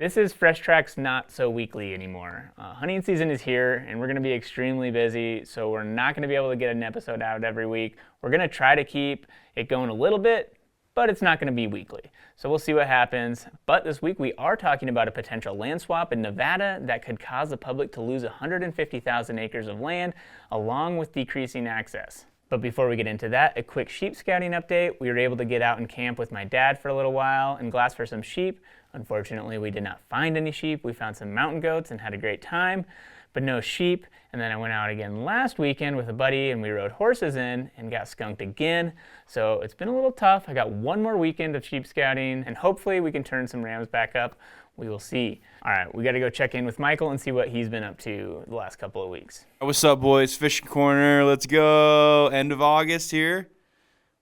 This is Fresh Track's Not So Weekly anymore. Hunting season is here and we're going to be extremely busy, so we're not going to be able to get an episode out every week. We're going to try to keep it going a little bit, but it's not going to be weekly. So we'll see what happens. But this week we are talking about a potential land swap in Nevada that could cause the public to lose 150,000 acres of land along with decreasing access. But before we get into that, a quick sheep scouting update. We were able to get out and camp with my dad for a little while and glass for some sheep. Unfortunately, we did not find any sheep. We found some mountain goats and had a great time, but no sheep. And then I went out again last weekend with a buddy and we rode horses in and got skunked again. So it's been a little tough. I got one more weekend of sheep scouting and hopefully we can turn some rams back up. We will see. All right, we got to go check in with Michael and see what he's been up to the last couple of weeks. What's up, boys? Fishing Corner. Let's go. End of August here.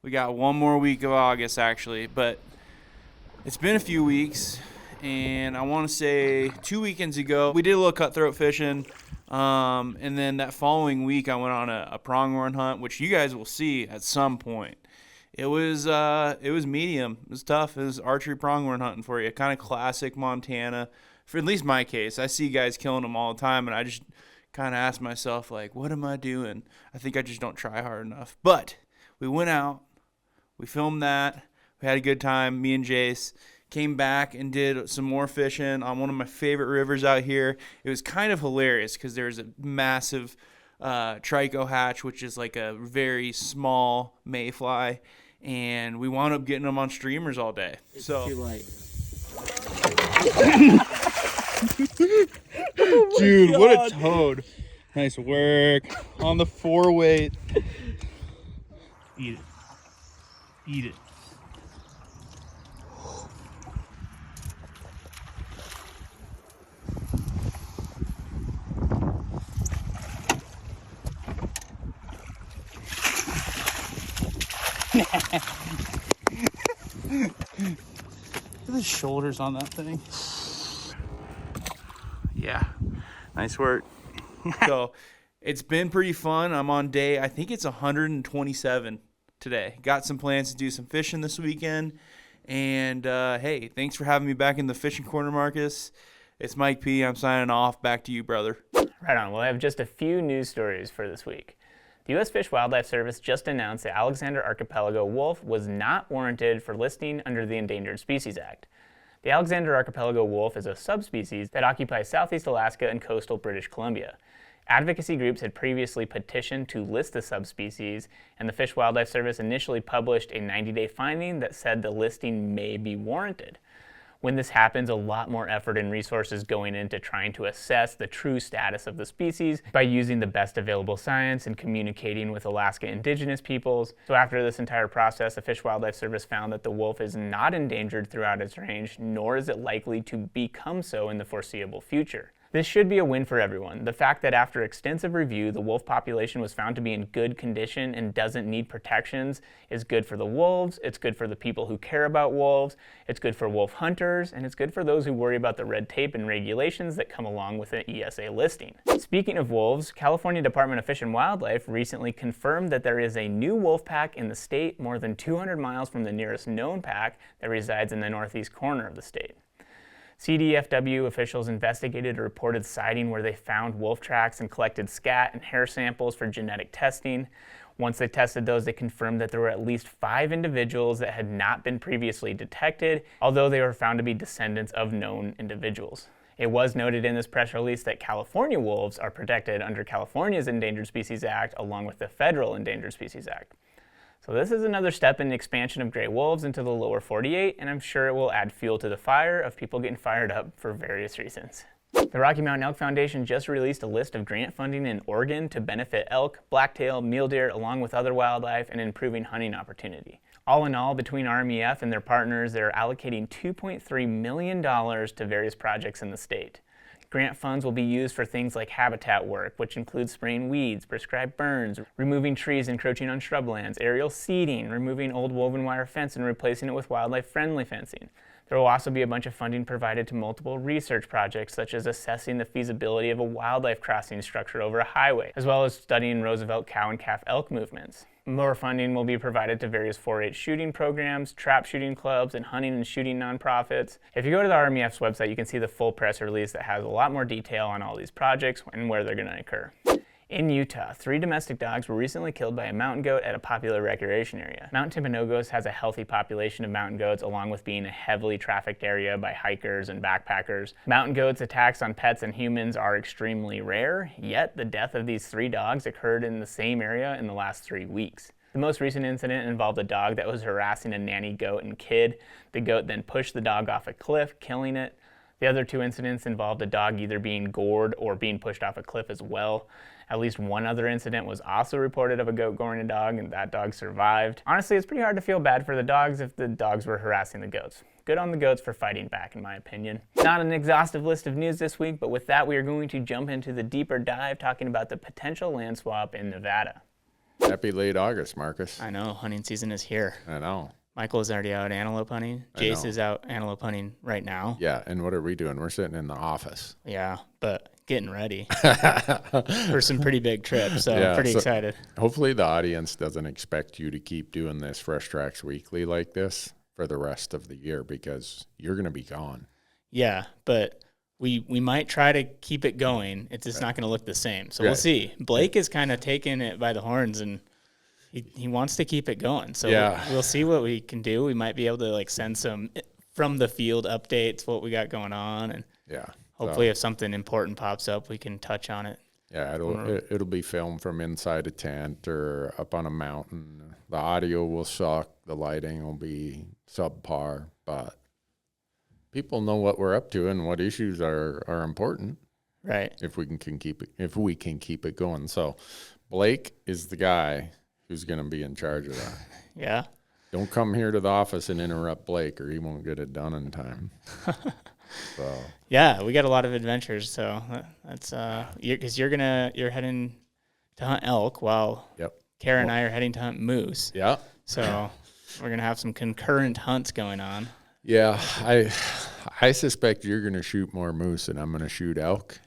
We got one more week of August, actually, but it's been a few weeks, and I want to say 2 weekends ago, we did a little cutthroat fishing, and then that following week, I went on a pronghorn hunt, which you guys will see at some point. It was medium. It was tough. It was archery pronghorn hunting for you. Kind of classic Montana, for at least my case. I see guys killing them all the time, and I just kind of ask myself, like, what am I doing? I think I just don't try hard enough. But we went out. We filmed that. We had a good time, me and Jace. Came back and did some more fishing on one of my favorite rivers out here. It was kind of hilarious because there's a massive trico hatch, which is like a very small mayfly, and we wound up getting them on streamers all day. It's so too light. Dude, what a toad. Nice work on the 4-weight. Eat it. Eat it. Look at the shoulders on that thing. Yeah, nice work. So it's been pretty fun. I'm on day, I think it's 127 today. Got some plans to do some fishing this weekend. And hey, thanks for having me back in the fishing corner, Marcus. It's Mike P. I'm signing off. Back to you, brother. Right on. Well, I have just a few news stories for this week. The U.S. Fish Wildlife Service just announced that Alexander Archipelago wolf was not warranted for listing under the Endangered Species Act. The Alexander Archipelago wolf is a subspecies that occupies southeast Alaska and coastal British Columbia. Advocacy groups had previously petitioned to list the subspecies, and the Fish Wildlife Service initially published a 90-day finding that said the listing may be warranted. When this happens, a lot more effort and resources going into trying to assess the true status of the species by using the best available science and communicating with Alaska Indigenous peoples. So after this entire process, the Fish Wildlife Service found that the wolf is not endangered throughout its range, nor is it likely to become so in the foreseeable future. This should be a win for everyone. The fact that after extensive review, the wolf population was found to be in good condition and doesn't need protections is good for the wolves, it's good for the people who care about wolves, it's good for wolf hunters, and it's good for those who worry about the red tape and regulations that come along with an ESA listing. Speaking of wolves, California Department of Fish and Wildlife recently confirmed that there is a new wolf pack in the state more than 200 miles from the nearest known pack that resides in the northeast corner of the state. CDFW officials investigated a reported sighting where they found wolf tracks and collected scat and hair samples for genetic testing. Once they tested those, they confirmed that there were at least 5 individuals that had not been previously detected, although they were found to be descendants of known individuals. It was noted in this press release that California wolves are protected under California's Endangered Species Act along with the Federal Endangered Species Act. So this is another step in the expansion of gray wolves into the lower 48, and I'm sure it will add fuel to the fire of people getting fired up for various reasons. The Rocky Mountain Elk Foundation just released a list of grant funding in Oregon to benefit elk, blacktail, mule deer, along with other wildlife and improving hunting opportunity. All in all, between RMEF and their partners, they're allocating $2.3 million to various projects in the state. Grant funds will be used for things like habitat work, which includes spraying weeds, prescribed burns, removing trees encroaching on shrublands, aerial seeding, removing old woven wire fence and replacing it with wildlife-friendly fencing. There will also be a bunch of funding provided to multiple research projects, such as assessing the feasibility of a wildlife crossing structure over a highway, as well as studying Roosevelt cow and calf elk movements. More funding will be provided to various 4-H shooting programs, trap shooting clubs, and hunting and shooting nonprofits. If you go to the RMEF's website, you can see the full press release that has a lot more detail on all these projects and where they're going to occur. In Utah, 3 domestic dogs were recently killed by a mountain goat at a popular recreation area. Mount Timpanogos has a healthy population of mountain goats, along with being a heavily trafficked area by hikers and backpackers. Mountain goats' attacks on pets and humans are extremely rare, yet the death of these 3 dogs occurred in the same area in the last 3 weeks. The most recent incident involved a dog that was harassing a nanny goat and kid. The goat then pushed the dog off a cliff, killing it. The other 2 incidents involved a dog either being gored or being pushed off a cliff as well. At least one other incident was also reported of a goat goring a dog, and that dog survived. Honestly, it's pretty hard to feel bad for the dogs if the dogs were harassing the goats. Good on the goats for fighting back, in my opinion. Not an exhaustive list of news this week, but with that, we are going to jump into the deeper dive, talking about the potential land swap in Nevada. Happy late August, Marcus. I know, hunting season is here. I know. Michael is already out antelope hunting. Jace is out antelope hunting right now. Yeah, and what are we doing? We're sitting in the office. Yeah, but getting ready for some pretty big trips, so Yeah, I'm pretty so excited. Hopefully the audience doesn't expect you to keep doing this Fresh Tracks Weekly like this for the rest of the year, because you're going to be gone. Yeah, but we might try to keep it going. It's just not going to look the same. So we'll see. Blake is kind of taking it by the horns, and he wants to keep it going. So we'll see what we can do. We might be able to send some from the field updates, what we got going on, and hopefully if something important pops up, we can touch on it. Yeah, it'll be filmed from inside a tent or up on a mountain. The audio will suck. The lighting will be subpar, but people know what we're up to and what issues are important. Right. If we can keep it going. So Blake is the guy who's going to be in charge of that. Yeah. Don't come here to the office and interrupt Blake, or he won't get it done in time. So yeah, we got a lot of adventures. So that's because you're heading to hunt elk while Kara and I are heading to hunt moose. Yeah. So we're gonna have some concurrent hunts going on. Yeah, I suspect you're going to shoot more moose than I'm going to shoot elk.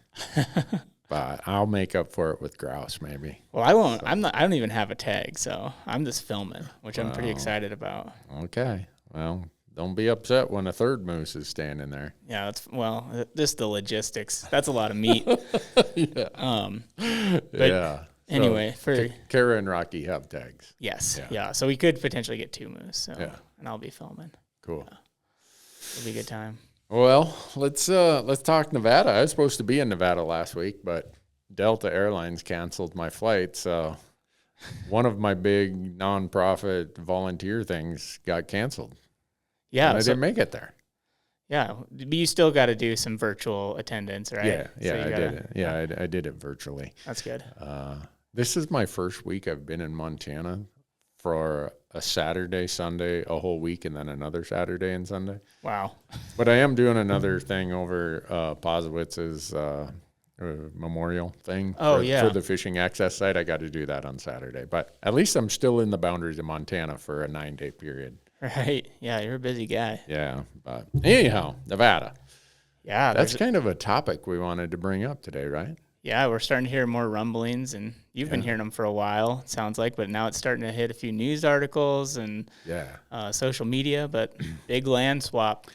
But I'll make up for it with grouse, maybe. Well, I won't. I don't even have a tag, so I'm just filming, which I'm pretty excited about. Okay. Well, don't be upset when a third moose is standing there. Yeah, just the logistics. That's a lot of meat. Yeah. But anyway, Kara and Rocky have tags. Yes. Yeah. So we could potentially get 2 moose. So, and I'll be filming. Cool. It'll be a good time. Well, let's talk Nevada. I was supposed to be in Nevada last week, but Delta Airlines canceled my flight, so one of my big nonprofit volunteer things got canceled. Yeah, and I didn't make it there. Yeah, but you still got to do some virtual attendance, right? Yeah, I did it. Yeah, I did it virtually. That's good. This is my first week I've been in Montana for a Saturday, Sunday, a whole week, and then another Saturday and Sunday. Wow. But I am doing another thing over Posowitz's memorial thing for the fishing access site. I got to do that on Saturday. But at least I'm still in the boundaries of Montana for a 9-day period. Right. Yeah, you're a busy guy. Yeah. But anyhow, Nevada. Yeah. That's kind of a topic we wanted to bring up today, right? Yeah, we're starting to hear more rumblings, and you've been hearing them for a while, it sounds like, but now it's starting to hit a few news articles and social media, but big land swap,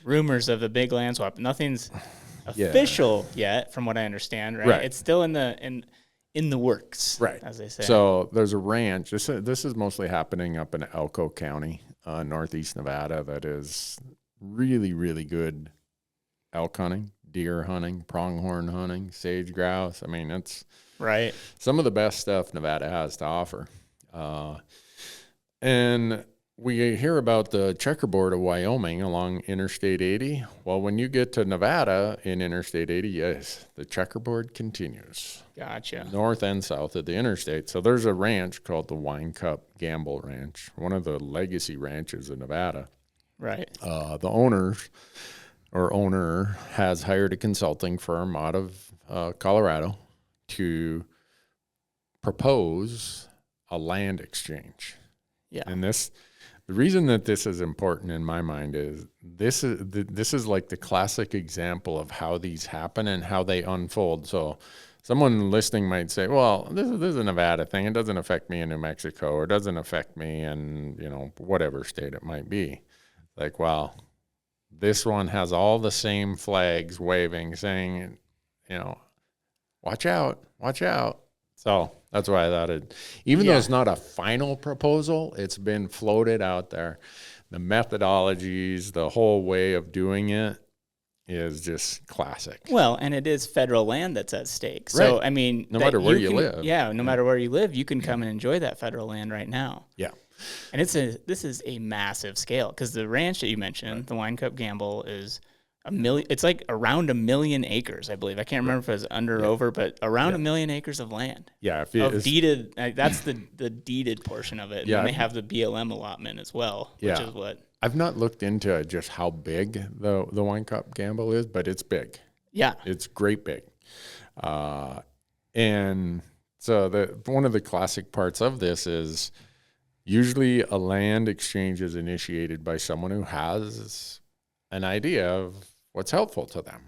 rumors of the big land swap. Nothing's official yet, from what I understand, right? It's still in the works, right, as they say. So there's a ranch. This is mostly happening up in Elko County, northeast Nevada, that is really, really good elk hunting, deer hunting, pronghorn hunting, sage grouse. I mean, it's some of the best stuff Nevada has to offer. And we hear about the checkerboard of Wyoming along Interstate 80. Well, when you get to Nevada in Interstate 80, yes, the checkerboard continues. Gotcha. North and south of the interstate. So there's a ranch called the Wine Cup Gamble Ranch, one of the legacy ranches in Nevada. Right. The owner has hired a consulting firm out of Colorado to propose a land exchange. Yeah. And this The reason that this is important in my mind is this is like the classic example of how these happen and how they unfold. So someone listening might say, well, this is a Nevada thing. It doesn't affect me in New Mexico, or it doesn't affect me in, whatever state it might be. Like, well, this one has all the same flags waving, saying, watch out, watch out. So that's why I thought even though it's not a final proposal, it's been floated out there. The methodologies, the whole way of doing it is just classic. Well, and it is federal land that's at stake. So, Right. I mean, No matter where you live. Yeah, no matter where you live, you can come and enjoy that federal land right now. Yeah. And this is a massive scale, because the ranch that you mentioned, the Wine Cup Gamble, is it's like around 1 million acres, I believe. I can't remember if it was under or over, but around 1 million acres of land. Yeah. Of deeded, that's the deeded portion of it. And Yeah. then they have the BLM allotment as well, which is what. I've not looked into just how big the Wine Cup Gamble is, but it's big. Yeah. It's great big. And so one of the classic parts of this is usually a land exchange is initiated by someone who has an idea of what's helpful to them,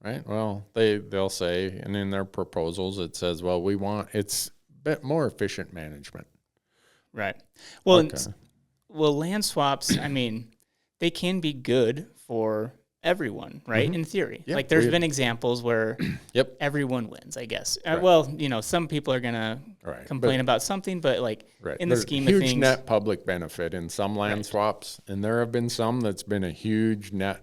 right? Well, they'll say, and in their proposals it says, well, it's a bit more efficient management. Right. Well, Okay. land swaps, I mean, they can be good for everyone, right? In theory. Yeah, Like there's been examples where Yep. everyone wins, I guess. Right. Well, some people are going to Right. complain about something, but like Right. in the There's scheme of huge things. net public benefit in some land swaps, and there have been some that's been a huge net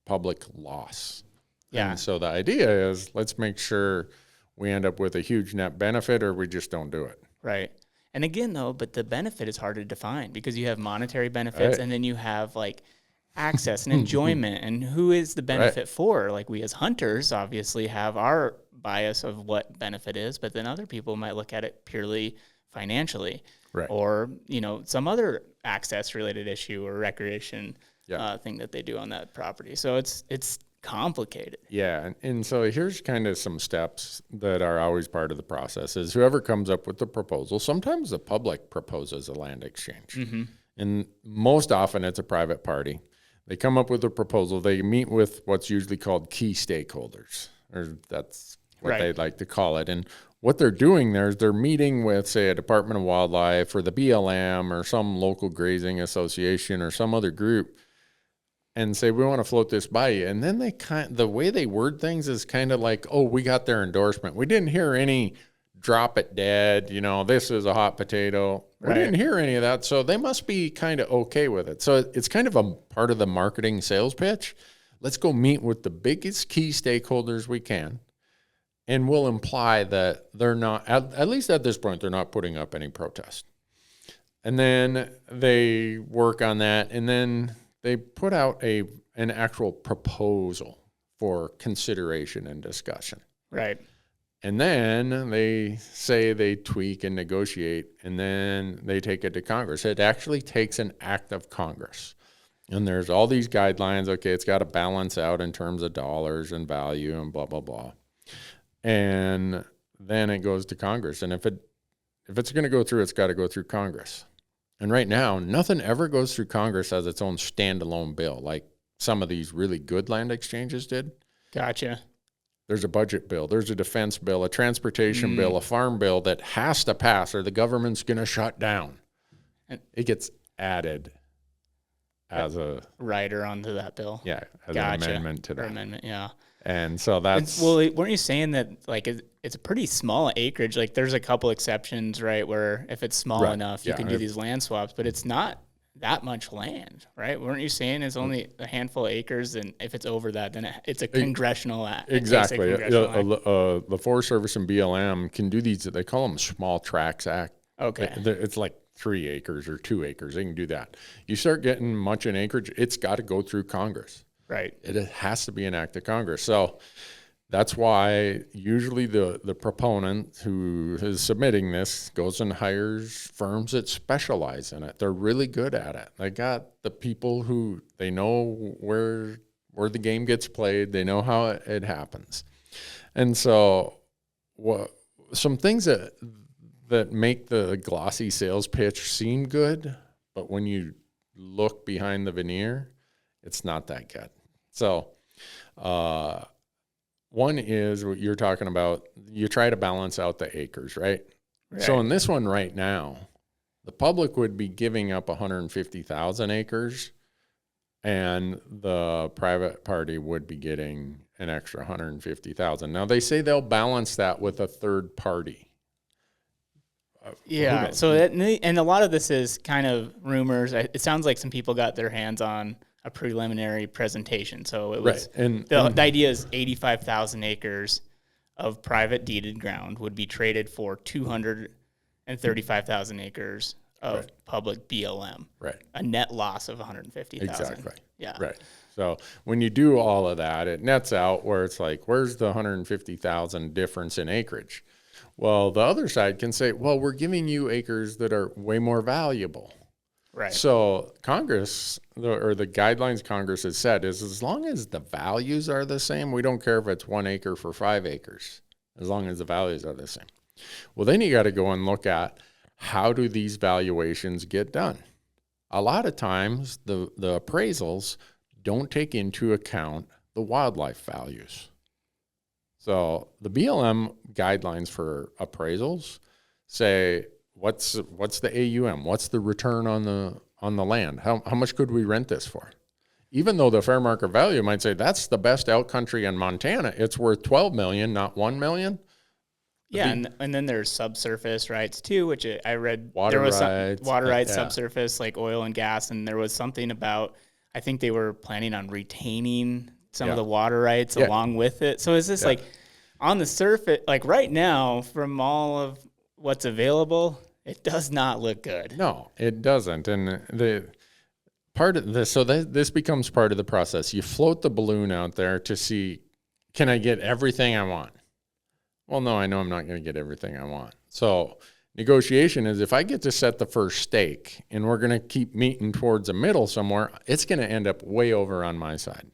public loss. Yeah. And so the idea is, let's make sure we end up with a huge net benefit, or we just don't do it. Right. And again, though, but the benefit is hard to define, because you have monetary benefits, Right. and then you have like access and enjoyment, and who is the benefit for? Like we as hunters obviously have our bias of what benefit is, but then other people might look at it purely financially, Right. or some other access related issue or recreation Yeah. thing that they do on that property. So it's complicated. Yeah, and so here's kind of some steps that are always part of the process is whoever comes up with the proposal, sometimes the public proposes a land exchange. And most often it's a private party. They come up with a proposal. They meet with what's usually called key stakeholders, or that's what Right. they'd like to call it. And what they're doing there is they're meeting with, say, a Department of Wildlife or the BLM or some local grazing association or some other group, and say, we want to float this by you. And then the way they word things is kind of like, oh, we got their endorsement. We didn't hear any drop it dead, this is a hot potato. We didn't hear any of that. So they must be kind of okay with it. So it's kind of a part of the marketing sales pitch. Let's go meet with the biggest key stakeholders we can. And we'll imply that they're not, at least at this point, they're not putting up any protest. And then they work on that, and then they put out an actual proposal for consideration and discussion. Right. And then they say they tweak and negotiate, and then they take it to Congress. It actually takes an act of Congress. And there's all these guidelines. Okay, it's got to balance out in terms of dollars and value and blah, blah, blah. And then it goes to Congress. And if it's going to go through, it's got to go through Congress. And right now, nothing ever goes through Congress as its own standalone bill, like some of these really good land exchanges did. Gotcha. There's a budget bill, there's a defense bill, a transportation bill, a farm bill that has to pass or the government's going to shut down. And it gets added as a rider onto that bill. Yeah, as Gotcha. an amendment to Or that. amendment, yeah. And so that's Well, weren't you saying that like it's a pretty small acreage? Like there's a couple exceptions, right? Where if it's small Right. enough, you Yeah, can do these land swaps, but it's not that much land, right? Weren't you saying it's only a handful of acres, and if it's over that, then it's a congressional act. exactly. The The Forest Service and BLM can do these. They call them small tracts act. Okay. It's like 3 acres or 2 acres. They can do that. You start getting much in acreage, it's got to go through Congress. Right. It has to be an act of Congress. So that's why usually the proponent who is submitting this goes and hires firms that specialize in it. They're really good at it. They got the people who they know where the game gets played. They know how it happens. And so some things that make the glossy sales pitch seem good, but when you look behind the veneer, it's not that good. So one is what you're talking about. You try to balance out the acres, right? So in this one right now, the public would be giving up 150,000 acres, and the private party would be getting an extra 150,000. Now they say they'll balance that with a third party. Yeah. So and a lot of this is kind of rumors. It sounds like some people got their hands on a preliminary presentation. So it was the idea is 85,000 acres of private deeded ground would be traded for 235,000 acres of public BLM. Right. A net loss of 150,000. Exactly. Yeah. Right. So when you do all of that, it nets out where it's like, where's the 150,000 difference in acreage? Well, the other side can say, well, we're giving you acres that are way more valuable. Right. So Congress, or the guidelines Congress has set is as long as the values are the same, we don't care if it's 1 acre for 5 acres, as long as the values are the same. Well, then you got to go and look at how do these valuations get done? A lot of times the appraisals don't take into account the wildlife values. So the BLM guidelines for appraisals say, what's the AUM? What's the return on the land? How much could we rent this for? Even though the fair market value might say that's the best elk country in Montana, it's worth $12 million, not $1 million. Yeah, and then there's subsurface rights too, which I read water there was rights, water rights, subsurface like oil and gas, and there was something about I think they were planning on retaining some of the water rights along with it. So is this like on the surface, like right now, from all of what's available, it does not look good. No, it doesn't. And the part of this, so this becomes part of the process. You float the balloon out there to see, can I get everything I want? Well, no, I know I'm not going to get everything I want. So negotiation is if I get to set the first stake and we're going to keep meeting towards a middle somewhere, it's going to end up way over on my side.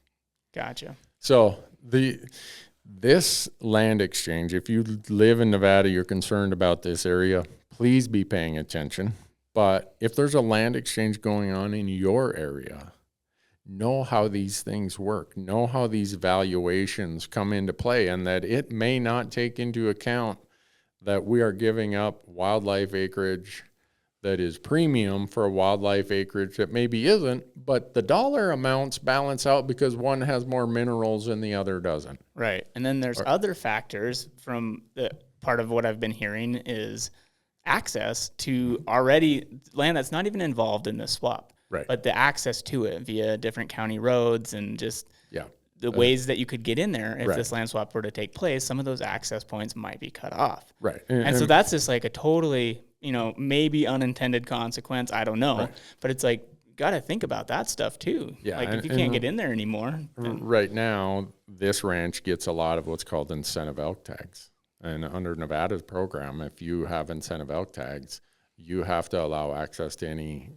Gotcha. So this land exchange, if you live in Nevada, you're concerned about this area, please be paying attention. But if there's a land exchange going on in your area, know how these things work, know how these valuations come into play, and that it may not take into account that we are giving up wildlife acreage that is premium for a wildlife acreage that maybe isn't, but the dollar amounts balance out because one has more minerals and the other doesn't. Right. And then there's other factors from the part of what I've been hearing is access to already land that's not even involved in this swap. Right. But the access to it via different county roads and just the ways that you could get in there if this land swap were to take place, some of those access points might be cut off. Right. And so that's just like a totally, maybe unintended consequence. I don't know. Right. But it's like, got to think about that stuff too. Yeah. Like if you can't get in there anymore. Right now, this ranch gets a lot of what's called incentive elk tags. And under Nevada's program, if you have incentive elk tags, you have to allow access to any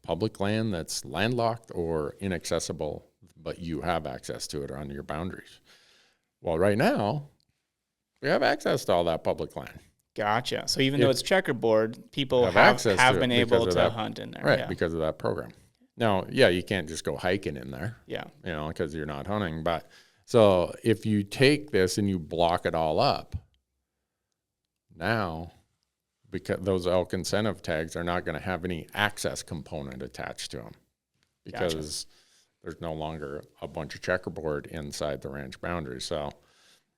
public land that's landlocked or inaccessible, but you have access to it on your boundaries. Well, right now, we have access to all that public land. Gotcha. So even though it's checkerboard, people have been able to hunt in there. Right, because of that program. Now, you can't just go hiking in there. Yeah. Because you're not hunting. But so if you take this and you block it all up, now, because those elk incentive tags are not going to have any access component attached to them because there's no longer a bunch of checkerboard inside the ranch boundary. So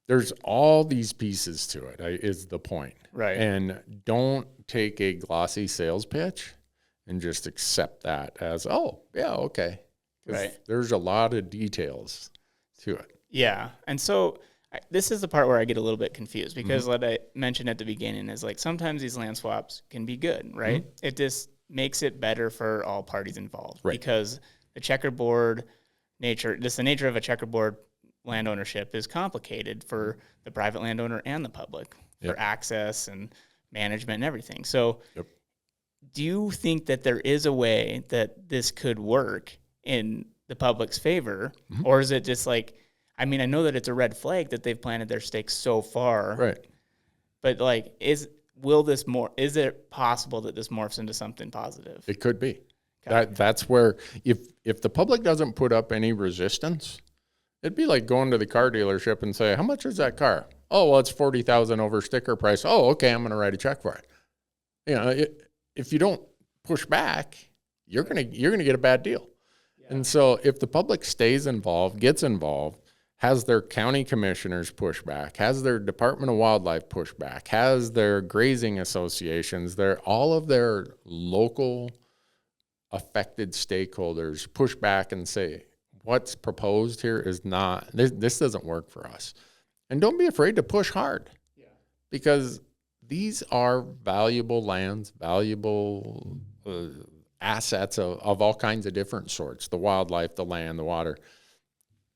there's all these pieces to it, is the point. Right. And don't take a glossy sales pitch and just accept that as, okay. Right. There's a lot of details to it. Yeah. And so this is the part where I get a little bit confused because what I mentioned at the beginning is like sometimes these land swaps can be good, right? It just makes it better for all parties involved because the checkerboard nature, the nature of a checkerboard land ownership is complicated for the private landowner and the public for access and management and everything. So do you think that there is a way that this could work in the public's favor or is it just like, I mean, I know that it's a red flag that they've planted their stakes so far. Right. But like, is it possible that this morphs into something positive? It could be. That's where if the public doesn't put up any resistance, it'd be like going to the car dealership and say, how much is that car? Oh, well, it's 40,000 over sticker price. Oh, okay, I'm going to write a check for it. You know, if you don't push back, you're gonna get a bad deal. Yeah. And so if the public stays involved, gets involved, has their county commissioners push back, has their Department of Wildlife push back, has their grazing associations, all of their local affected stakeholders push back and say, what's proposed here is not, this doesn't work for us. And don't be afraid to push hard. Yeah. Because these are valuable lands, valuable assets of all kinds of different sorts, the wildlife, the land, the water.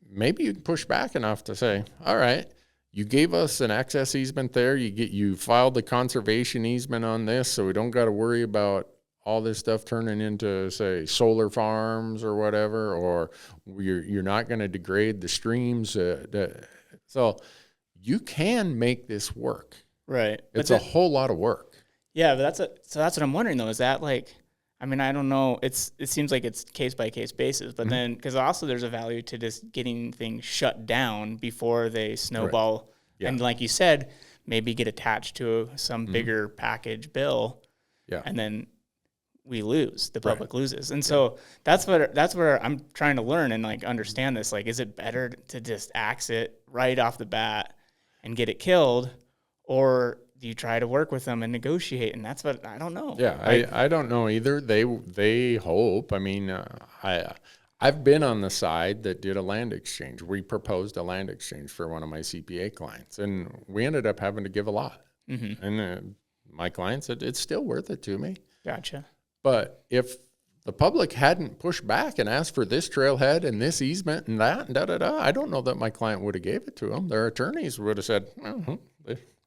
Maybe you can push back enough to say, all right, you gave us an access easement there. You filed the conservation easement on this, so we don't got to worry about all this stuff turning into, say, solar farms or whatever, or you're not going to degrade the streams. So you can make this work. Right. It's a whole lot of work. Yeah, but that's what I'm wondering though. Is that like, I mean, I don't know. It seems like it's case by case basis, but then because also there's a value to just getting things shut down before they snowball, right. Yeah. And like you said, maybe get attached to some bigger package bill, yeah, and then we lose. The public loses, and so that's where I'm trying to learn and like understand this. Like, is it better to just axe it right off the bat and get it killed, or do you try to work with them and negotiate? And that's what I don't know. Yeah, I don't know either. They hope. I mean, I've been on the side that did a land exchange. We proposed a land exchange for one of my CPA clients, and we ended up having to give a lot. Mm-hmm. And my client said, it's still worth it to me. Gotcha. But if the public hadn't pushed back and asked for this trailhead and this easement and that, and I don't know that my client would have gave it to them. Their attorneys would have said,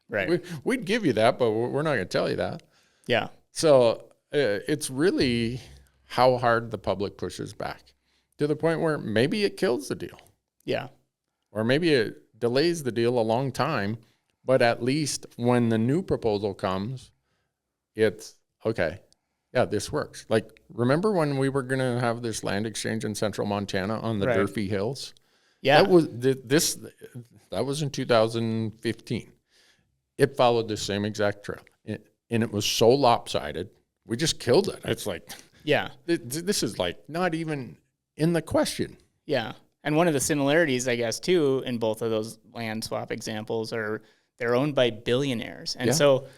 right, we'd give you that, but we're not going to tell you that. Yeah. So it's really how hard the public pushes back to the point where maybe it kills the deal. Yeah. Or maybe it delays the deal a long time, but at least when the new proposal comes, it's okay. Yeah, this works. Like, remember when we were going to have this land exchange in central Montana on the Durfee Hills? Yeah. That was in 2015. It followed the same exact trail, and it was so lopsided. We just killed it. It's like, yeah, this is like not even in the question. Yeah, and one of the similarities, I guess, too, in both of those land swap examples are they're owned by billionaires, and so.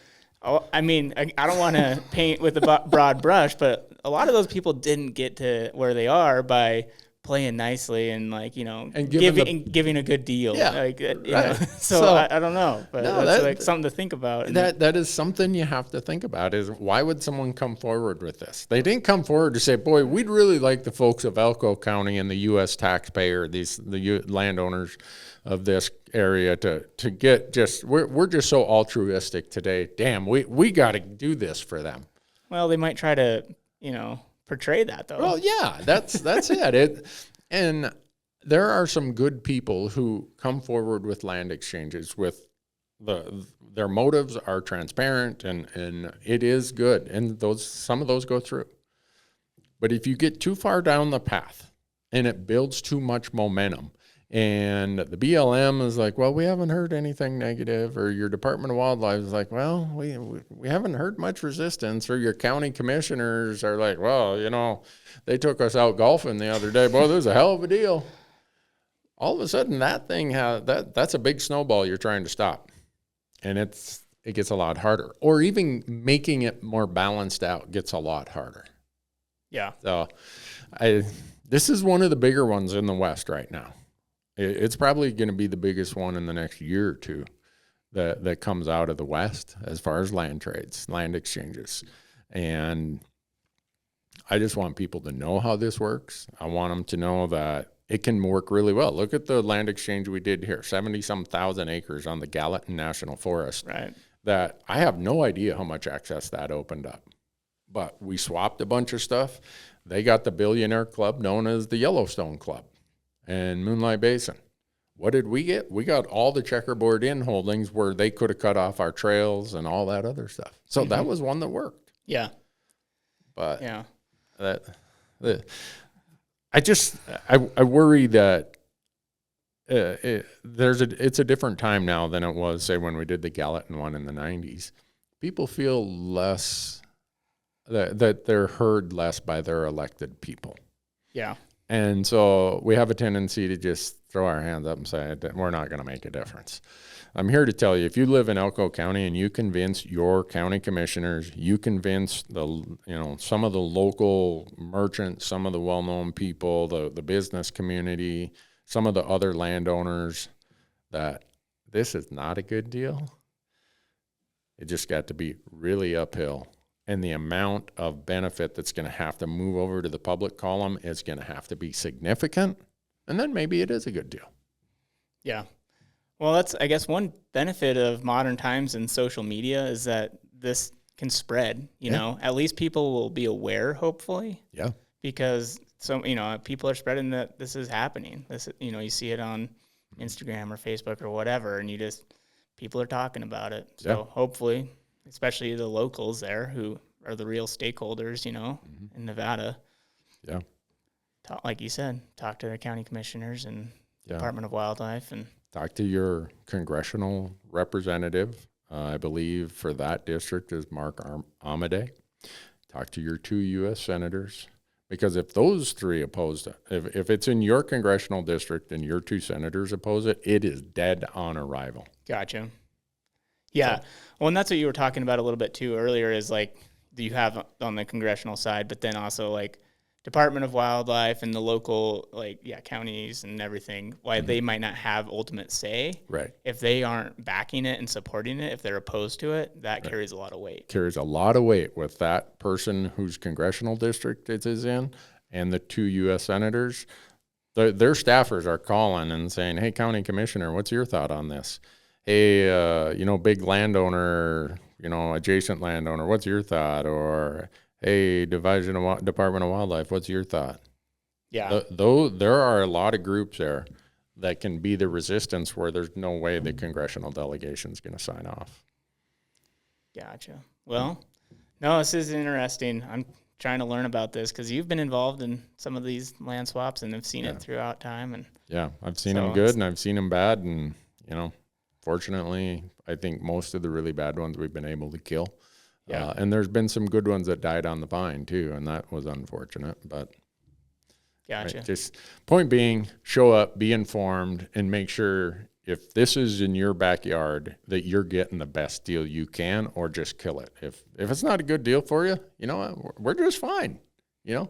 I mean, I don't want to paint with a broad brush, but a lot of those people didn't get to where they are by playing nicely and, like, you know, and giving a good deal. Yeah, like, you know, so I don't know, but that's like something to think about. That is something you have to think about is why would someone come forward with this? They didn't come forward to say, boy, we'd really like the folks of Elko County and the U.S. taxpayer, the landowners of this area to get just, we're just so altruistic today. Damn, we got to do this for them. Well, they might try to, you know, portray that though. Well, yeah, that's it. And there are some good people who come forward with land exchanges with their motives are transparent and it is good. And some of those go through. But if you get too far down the path and it builds too much momentum, and the BLM is like, well, we haven't heard anything negative, or your Department of Wildlife is like, well, we haven't heard much resistance, or your county commissioners are like, well, you know, they took us out golfing the other day. Boy, that was a hell of a deal. All of a sudden, that thing that's a big snowball you're trying to stop, and it gets a lot harder. Or even making it more balanced out gets a lot harder. Yeah. So, this is one of the bigger ones in the West right now. It's probably going to be the biggest one in the next year or two that comes out of the West as far as land trades, land exchanges. And I just want people to know how this works. I want them to know that it can work really well. Look at the land exchange we did here, 70-some thousand acres on the Gallatin National Forest. Right. That I have no idea how much access that opened up. But we swapped a bunch of stuff. They got the Billionaire Club known as the Yellowstone Club. And Moonlight Basin. What did we get? We got all the checkerboard in holdings where they could have cut off our trails and all that other stuff. So that was one that worked. Yeah. But I worry that it's a different time now than it was, say, when we did the Gallatin one in the 90s. People feel less, that they're heard less by their elected people. Yeah. And so we have a tendency to just throw our hands up and say, we're not going to make a difference. I'm here to tell you, if you live in Elko County and you convince your county commissioners, you convince some of the local merchants, some of the well-known people, the business community, some of the other landowners, that this is not a good deal, it just got to be really uphill. And the amount of benefit that's going to have to move over to the public column is going to have to be significant. And then maybe it is a good deal. Yeah. Well, that's, I guess, one benefit of modern times and social media is that this can spread, you know, at least people will be aware, hopefully. Yeah. Because people are spreading that this is happening. This, you see it on Instagram or Facebook or whatever, and people are talking about it. So hopefully, especially the locals there who are the real stakeholders, in Nevada. Yeah. Like you said, talk to their county commissioners and Department of Wildlife and talk to your congressional representative. I believe for that district is Mark Amade. Talk to your 2 U.S. senators. Because if those 3 oppose it, if it's in your congressional district and your 2 senators oppose it, it is dead on arrival. Gotcha. Yeah. Well, and that's what you were talking about a little bit too earlier is like you have on the congressional side, but then also like Department of Wildlife and the local, counties and everything, why they might not have ultimate say. Right. If they aren't backing it and supporting it, if they're opposed to it, that carries a lot of weight. Carries a lot of weight with that person whose congressional district it is in and the 2 U.S. senators. Their staffers are calling and saying, hey, county commissioner, what's your thought on this? Hey, big landowner, adjacent landowner, what's your thought? Or, hey, Department of Wildlife, what's your thought? Yeah. Though there are a lot of groups there that can be the resistance where there's no way the congressional delegation is going to sign off. Gotcha. Well, no, this is interesting. I'm trying to learn about this because you've been involved in some of these land swaps and have seen it throughout time. And I've seen them good and I've seen them bad. And, fortunately, I think most of the really bad ones we've been able to kill. Yeah. And there's been some good ones that died on the vine too, and that was unfortunate. But gotcha. Right, just point being, show up, be informed, and make sure if this is in your backyard that you're getting the best deal you can, or just kill it. If it's not a good deal for you, we're just fine. Yeah.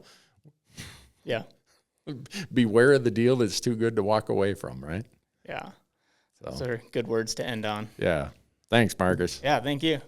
Beware of the deal that's too good to walk away from, right? Yeah. Those are good words to end on. Yeah. Thanks, Marcus. Yeah, thank you.